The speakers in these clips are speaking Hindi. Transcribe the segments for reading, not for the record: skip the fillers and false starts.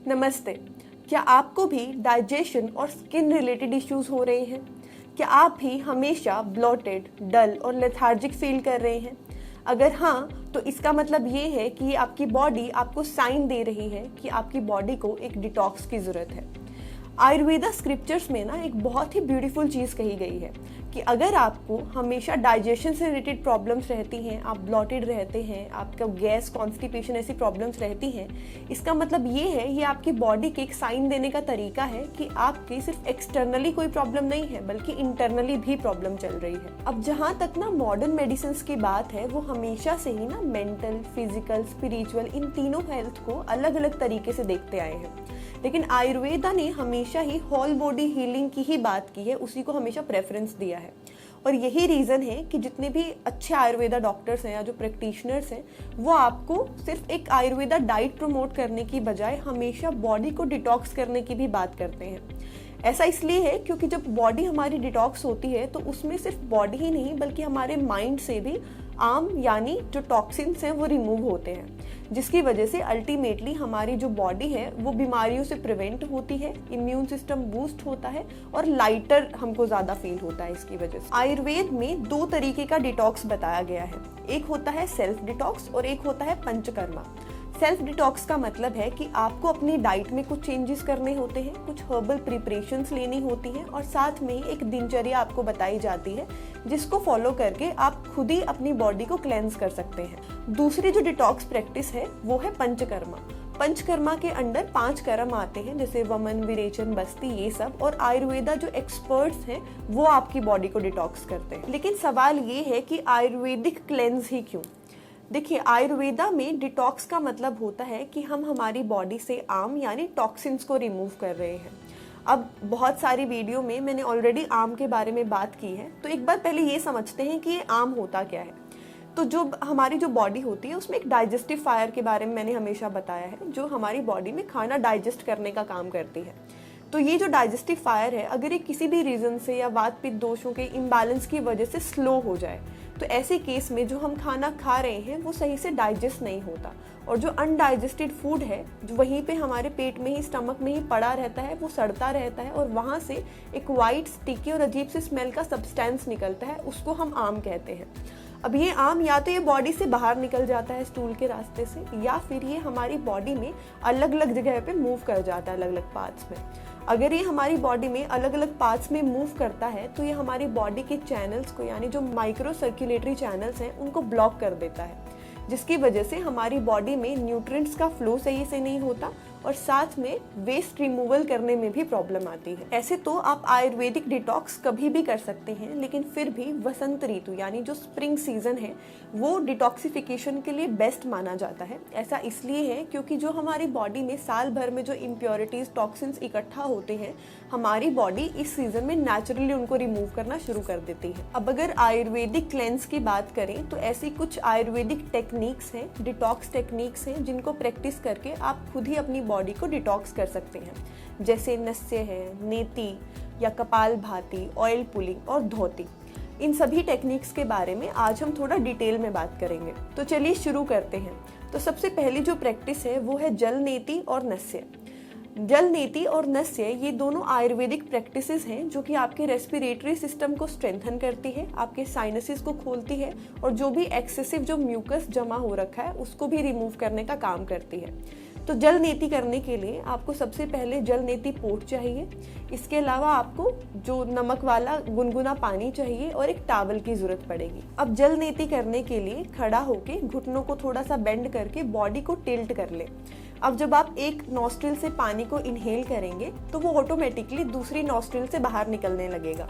नमस्ते। क्या आपको भी डाइजेशन और स्किन रिलेटेड इश्यूज हो रहे हैं? क्या आप भी हमेशा ब्लोटेड, डल और लेथार्जिक फील कर रहे हैं? अगर हाँ, तो इसका मतलब ये है कि आपकी बॉडी आपको साइन दे रही है कि आपकी बॉडी को एक डिटॉक्स की ज़रूरत है। आयुर्वेदा स्क्रिप्चर्स में ना एक बहुत ही ब्यूटीफुल चीज़ कही गई है कि अगर आपको हमेशा डाइजेशन से रिलेटेड प्रॉब्लम्स रहती हैं, आप ब्लॉटेड रहते हैं, आपका गैस, कॉन्स्टिपेशन ऐसी प्रॉब्लम्स रहती हैं, इसका मतलब ये है, ये आपकी बॉडी के एक साइन देने का तरीका है कि आपकी सिर्फ एक्सटर्नली कोई प्रॉब्लम नहीं है बल्कि इंटरनली भी प्रॉब्लम चल रही है। अब जहाँ तक ना मॉडर्न मेडिसिन की बात है, वो हमेशा से ही ना मेंटल, फिजिकल, स्पिरिचुअल इन तीनों हेल्थ को अलग अलग तरीके से देखते आए हैं, लेकिन आयुर्वेदा ने हमेशा ही होल बॉडी हीलिंग की ही बात की है, उसी को हमेशा प्रेफरेंस दिया है। और यही रीज़न है कि जितने भी अच्छे आयुर्वेदा डॉक्टर्स हैं या जो प्रैक्टिशनर्स हैं, वो आपको सिर्फ एक आयुर्वेदा डाइट प्रमोट करने की बजाय हमेशा बॉडी को डिटॉक्स करने की भी बात करते हैं। ऐसा इसलिए है क्योंकि जब बॉडी हमारी डिटॉक्स होती है तो उसमें सिर्फ बॉडी ही नहीं बल्कि हमारे माइंड से भी आम यानी जो टॉक्सिन्स हैं वो रिमूव होते हैं, जिसकी वजह से अल्टीमेटली हमारी जो बॉडी है वो बीमारियों से प्रिवेंट होती है, इम्यून सिस्टम बूस्ट होता है और लाइटर हमको ज़्यादा फील होता है इसकी वजह से। आयुर्वेद में दो तरीके का डिटॉक्स बताया गया है, एक होता है सेल्फ डिटॉक्स और एक होता है पंचकर्मा। सेल्फ डिटॉक्स का मतलब है कि आपको अपनी डाइट में कुछ चेंजेस करने होते हैं, कुछ हर्बल प्रिपरेशंस लेनी होती हैं और साथ में ही एक दिनचर्या आपको बताई जाती है जिसको फॉलो करके आप खुद ही अपनी बॉडी को क्लेंस कर सकते हैं। दूसरी जो डिटॉक्स प्रैक्टिस है वो है पंचकर्मा। पंचकर्मा के अंडर 5 कर्म आते हैं, जैसे वमन, विरेचन, बस्ती, ये सब, और आयुर्वेदा जो एक्सपर्ट्स हैं वो आपकी बॉडी को डिटॉक्स करते हैं। लेकिन सवाल ये है कि आयुर्वेदिक क्लेंस ही क्यों? देखिए, आयुर्वेदा में डिटॉक्स का मतलब होता है कि हम हमारी बॉडी से आम यानी टॉक्सिन्स को रिमूव कर रहे हैं। अब बहुत सारी वीडियो में मैंने ऑलरेडी आम के बारे में बात की है, तो एक बार पहले ये समझते हैं कि ये आम होता क्या है। तो जो हमारी जो बॉडी होती है उसमें एक डाइजेस्टिव फायर के बारे में मैंने हमेशा बताया है, जो हमारी बॉडी में खाना डाइजेस्ट करने का काम करती है। तो ये जो डाइजेस्टिव फायर है, अगर ये किसी भी रीज़न से या वात पित्त दोषों के इम्बैलेंस की वजह से स्लो हो जाए, तो ऐसे केस में जो हम खाना खा रहे हैं वो सही से डाइजेस्ट नहीं होता और जो अनडाइजेस्टेड फूड है जो वहीं पे हमारे पेट में ही, स्टमक में ही पड़ा रहता है, वो सड़ता रहता है और वहाँ से एक वाइट, स्टिकी और अजीब सी स्मेल का सब्सटेंस निकलता है, उसको हम आम कहते हैं। अब ये आम या तो ये बॉडी से बाहर निकल जाता है स्टूल के रास्ते से, या फिर ये हमारी बॉडी में अलग अलग जगह पे मूव कर जाता है, अलग अलग पार्ट्स में। अगर ये हमारी बॉडी में अलग अलग पार्ट्स में मूव करता है तो ये हमारी बॉडी के चैनल्स को, यानी जो माइक्रो सर्कुलेटरी चैनल्स हैं, उनको ब्लॉक कर देता है, जिसकी वजह से हमारी बॉडी में न्यूट्रिएंट्स का फ्लो सही से नहीं होता और साथ में वेस्ट रिमूवल करने में भी प्रॉब्लम आती है। ऐसे तो आप आयुर्वेदिक डिटॉक्स कभी भी कर सकते हैं, लेकिन फिर भी वसंत ऋतु यानी जो स्प्रिंग सीजन है वो डिटॉक्सिफिकेशन के लिए बेस्ट माना जाता है। ऐसा इसलिए है क्योंकि जो हमारी बॉडी में साल भर में जो इम्प्योरिटीज, टॉक्सिन्स इकट्ठा होते हैं, हमारी बॉडी इस सीजन में नेचुरली उनको रिमूव करना शुरू कर देती है। अब अगर आयुर्वेदिक क्लेंस की बात करें तो ऐसी कुछ आयुर्वेदिक टेक्निक्स हैं, डिटॉक्स टेक्निक्स हैं, जिनको प्रैक्टिस करके आप खुद ही अपनी बॉडी को डिटॉक्स कर सकते हैं, जैसे नस्य है, नेति या कपालभाति, ऑयल पुलिंग और धोती। इन सभी टेक्निक्स के बारे में आज हम थोड़ा डिटेल में बात करेंगे। तो चलिए शुरू करते हैं। तो सबसे पहली जो प्रैक्टिस है वो है जल नेति और नस्य। जल नेति और नस्य ये दोनों आयुर्वेदिक प्रैक्टिसेस हैं जो कि आपके रेस्पिरेटरी सिस्टम को स्ट्रेंथन करती है, आपके साइनसेस को खोलती है और जो भी एक्सेसिव जो म्यूकस जमा हो रखा है उसको भी रिमूव करने का काम करती है। तो जल नेति करने के लिए आपको सबसे पहले जल नेति पोट चाहिए। इसके अलावा आपको जो नमक वाला गुनगुना पानी चाहिए और एक टॉवल की जरूरत पड़ेगी। अब जल नेति करने के लिए खड़ा होके घुटनों को थोड़ा सा बेंड करके बॉडी को टिल्ट कर ले। अब जब आप एक नॉस्ट्रिल से पानी को इनहेल करेंगे तो वो ऑटोमेटिकली दूसरी नॉस्ट्रिल से बाहर निकलने लगेगा।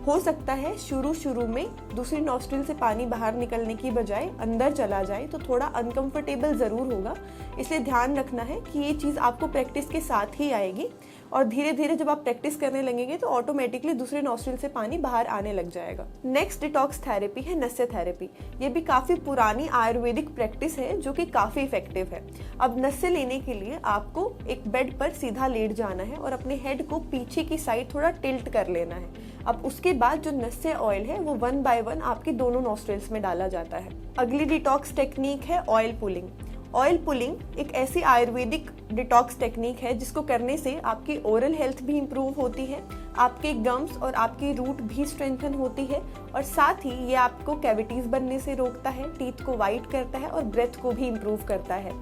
हो सकता है शुरू में दूसरी नॉस्ट्रिल से पानी बाहर निकलने की बजाय अंदर चला जाए, तो थोड़ा अनकंफर्टेबल ज़रूर होगा, इसलिए ध्यान रखना है कि ये चीज़ आपको प्रैक्टिस के साथ ही आएगी और धीरे धीरे जब आप प्रैक्टिस करने लगेंगे तो ऑटोमेटिकली दूसरे नॉस्ट्रिल से पानी बाहर आने लग जाएगा। नेक्स्ट डिटॉक्स थेरेपी है नस्य थेरेपी। ये भी काफ़ी पुरानी आयुर्वेदिक प्रैक्टिस है जो कि काफ़ी इफेक्टिव है। अब नस्य लेने के लिए आपको एक बेड पर सीधा लेट जाना है और अपने हेड को पीछे की साइड थोड़ा टिल्ट कर लेना है। अब उसके बाद जो नस्य ऑयल है वो 1 बाय 1 आपकी दोनों नॉस्ट्रिल्स में डाला जाता है। अगली डिटॉक्स टेक्निक है ऑयल पुलिंग। ऑयल पुलिंग एक ऐसी आयुर्वेदिक डिटॉक्स टेक्निक है जिसको करने से आपकी ओरल हेल्थ भी इम्प्रूव होती है, आपके गम्स और आपकी रूट भी स्ट्रेंथन होती है और साथ ही ये आपको कैविटीज बनने से रोकता है, टीथ को वाइट करता है और ब्रेथ को भी इम्प्रूव करता है।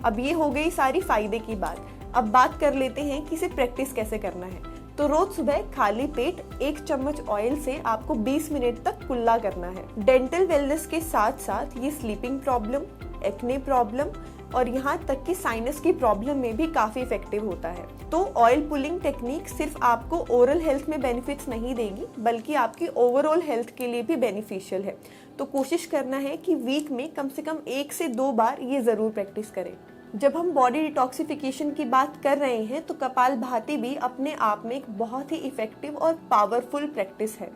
अब ये हो गई सारी फायदे की बात। अब बात कर लेते हैं कि इसे प्रैक्टिस कैसे करना है। तो रोज सुबह खाली पेट 1 चम्मच ऑयल से आपको 20 मिनट तक कुल्ला करना है। डेंटल वेलनेस के साथ साथ ये स्लीपिंग प्रॉब्लम, एक्ने प्रॉब्लम और यहाँ तक कि साइनस की प्रॉब्लम में भी काफी इफेक्टिव होता है। तो ऑयल पुलिंग टेक्निक सिर्फ आपको ओरल हेल्थ में बेनिफिट्स नहीं देगी बल्कि आपकी ओवरऑल हेल्थ के लिए भी बेनिफिशियल है। तो कोशिश करना है कि वीक में कम से कम 1 से 2 बार ये जरूर प्रैक्टिस करें। जब हम बॉडी डिटॉक्सिफिकेशन की बात कर रहे हैं तो कपालभाति भी अपने आप में एक बहुत ही इफेक्टिव और पावरफुल प्रैक्टिस है।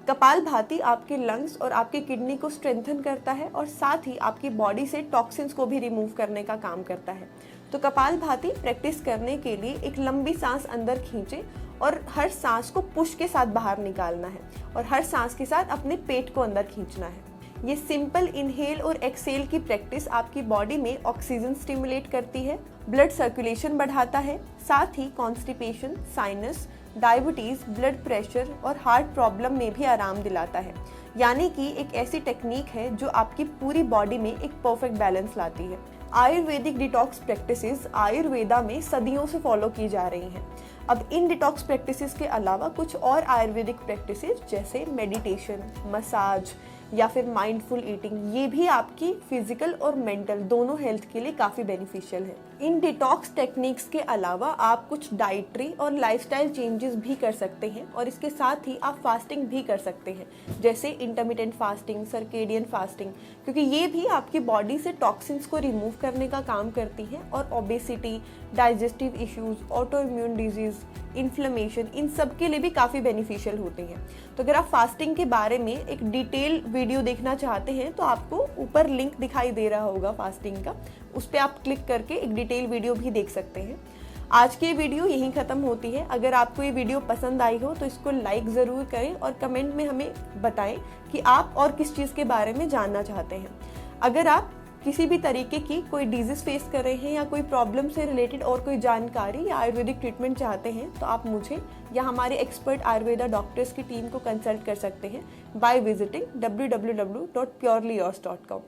कपालभाति आपके लंग्स और आपकी किडनी को स्ट्रेंथन करता है और साथ ही आपकी बॉडी से टॉक्सिन्स को भी रिमूव करने का काम करता है। तो कपालभाति प्रैक्टिस करने के लिए एक लंबी सांस अंदर खींचे और हर सांस को पुश के साथ बाहर निकालना है और हर सांस के साथ अपने पेट को अंदर खींचना है। ये सिंपल इनहेल और एक्सेल की प्रैक्टिस आपकी बॉडी में ऑक्सीजन स्टिमुलेट करती है, ब्लड सर्कुलेशन बढ़ाता है, साथ ही constipation, sinus, diabetes, blood pressure और हार्ट प्रॉब्लम में भी आराम दिलाता है। यानी कि एक ऐसी टेक्निक है जो आपकी पूरी बॉडी में एक परफेक्ट बैलेंस लाती है। आयुर्वेदिक डिटॉक्स प्रैक्टिसेस आयुर्वेदा में सदियों से फॉलो की जा रही हैं। अब इन डिटॉक्स प्रैक्टिसेस के अलावा कुछ और आयुर्वेदिक प्रैक्टिसेस जैसे मेडिटेशन, मसाज या फिर माइंडफुल ईटिंग, ये भी आपकी फिजिकल और मेंटल दोनों हेल्थ के लिए काफ़ी बेनिफिशियल है। इन डिटॉक्स टेक्निक्स के अलावा आप कुछ डाइटरी और लाइफस्टाइल चेंजेस भी कर सकते हैं और इसके साथ ही आप फास्टिंग भी कर सकते हैं, जैसे इंटरमिटेंट फास्टिंग, सर्केडियन फास्टिंग, क्योंकि ये भी आपकी बॉडी से टॉक्सिन्स को रिमूव करने का काम करती है और obesity, digestive issues, autoimmune disease, inflammation, इन सब के लिए भी काफ़ी बेनिफिशियल होते हैं। तो अगर आप फास्टिंग के बारे में एक डिटेल वीडियो देखना चाहते हैं तो आपको ऊपर लिंक दिखाई दे रहा होगा फास्टिंग का, उस पर आप क्लिक करके एक डिटेल वीडियो भी देख सकते हैं। आज की वीडियो यहीं ख़त्म होती है। अगर आपको ये वीडियो पसंद आई हो तो इसको लाइक ज़रूर करें और कमेंट में हमें बताएं कि आप और किस चीज़ के बारे में जानना चाहते हैं। अगर आप किसी भी तरीके की कोई डिजीज़ फेस कर रहे हैं या कोई प्रॉब्लम से रिलेटेड और कोई जानकारी या आयुर्वेदिक ट्रीटमेंट चाहते हैं तो आप मुझे या हमारे एक्सपर्ट आयुर्वेदा डॉक्टर्स की टीम को कंसल्ट कर सकते हैं बाय विजिटिंग www.purelyyours.com।